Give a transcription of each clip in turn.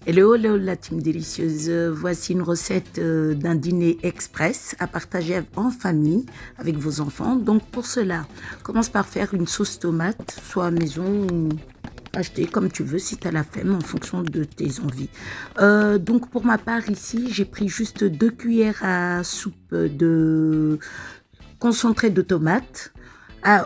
Hello, hello la team délicieuse. Voici une recette d'un dîner express à partager en famille avec vos enfants. Donc pour cela, commence par faire une sauce tomate, soit à maison ou achetée comme tu veux si tu as la flemme en fonction de tes envies. Donc pour ma part ici, j'ai pris juste 2 cuillères à soupe de concentré de tomates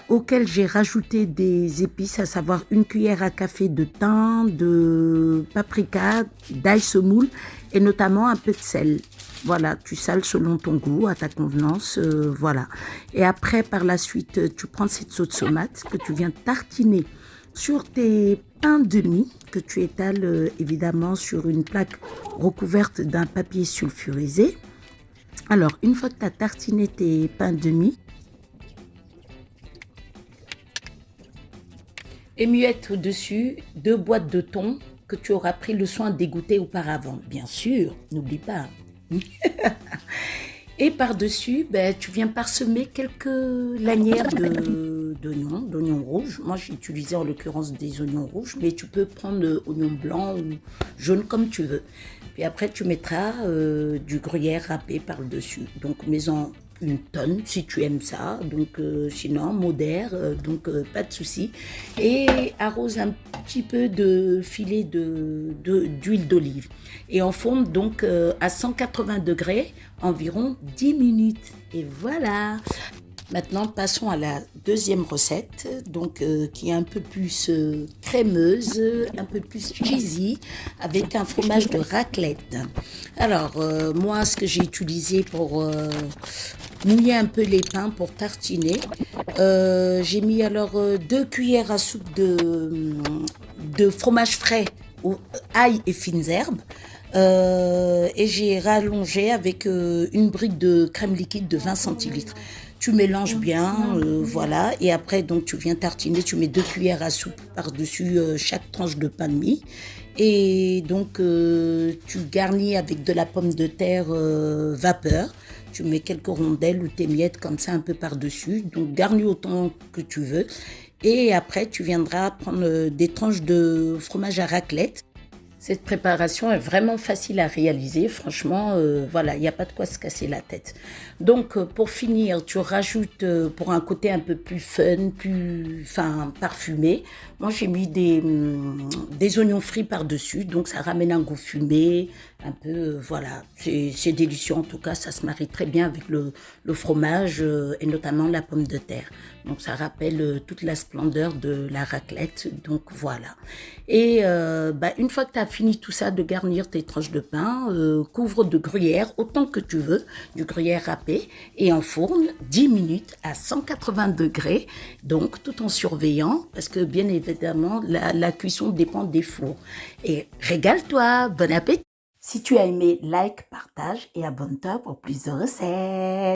auquel j'ai rajouté des épices, à savoir 1 cuillère à café de thym, de paprika, d'ail semoule et notamment un peu de sel. Voilà, tu sales selon ton goût, à ta convenance, voilà. Et après, par la suite, tu prends cette sauce tomate que tu viens tartiner sur tes pains de mie que tu étales évidemment sur une plaque recouverte d'un papier sulfurisé. Alors, une fois que tu as tartiné tes pains de mie, émuette au-dessus 2 boîtes de thon que tu auras pris le soin d'égoutter auparavant. Bien sûr, n'oublie pas. Et par-dessus, tu viens parsemer quelques lanières d'oignons rouges. Moi, j'ai utilisé en l'occurrence des oignons rouges, mais tu peux prendre oignons blancs ou jaunes comme tu veux. Puis après, tu mettras du gruyère râpé par-dessus. Donc, mets-en 1 tonne si tu aimes ça. Donc, sinon, modère, pas de souci. Et arrose un petit peu de filet d'huile d'olive. Et enfourne donc à 180 degrés environ 10 minutes. Et voilà. Maintenant, passons à la deuxième recette, donc qui est un peu plus crémeuse, un peu plus cheesy, avec un fromage de raclette. Alors, moi, ce que j'ai utilisé pour mouiller un peu les pains pour tartiner, j'ai mis alors 2 cuillères à soupe de fromage frais, ail et fines herbes. Et j'ai rallongé avec une brique de crème liquide de 20 centilitres. Tu mélanges bien, voilà, et après donc tu viens tartiner, tu mets 2 cuillères à soupe par-dessus chaque tranche de pain de mie, et donc tu garnis avec de la pomme de terre vapeur. Tu mets quelques rondelles ou tes miettes comme ça un peu par-dessus, donc garnis autant que tu veux, et après tu viendras prendre des tranches de fromage à raclette. Cette préparation est vraiment facile à réaliser, franchement, voilà, il n'y a pas de quoi se casser la tête. Donc, pour finir, tu rajoutes, pour un côté un peu plus fun, parfumé, moi j'ai mis des oignons frits par-dessus, donc ça ramène un goût fumé, un peu, voilà, c'est délicieux en tout cas, ça se marie très bien avec le fromage et notamment la pomme de terre. Donc ça rappelle toute la splendeur de la raclette, donc voilà. Et une fois que tu as fini tout ça de garnir tes tranches de pain, couvre de gruyère autant que tu veux, du gruyère râpé, et enfourne 10 minutes à 180 degrés, donc tout en surveillant, parce que bien évidemment la cuisson dépend des fours. Et régale-toi, bon appétit! Si tu as aimé, like, partage et abonne-toi pour plus de recettes.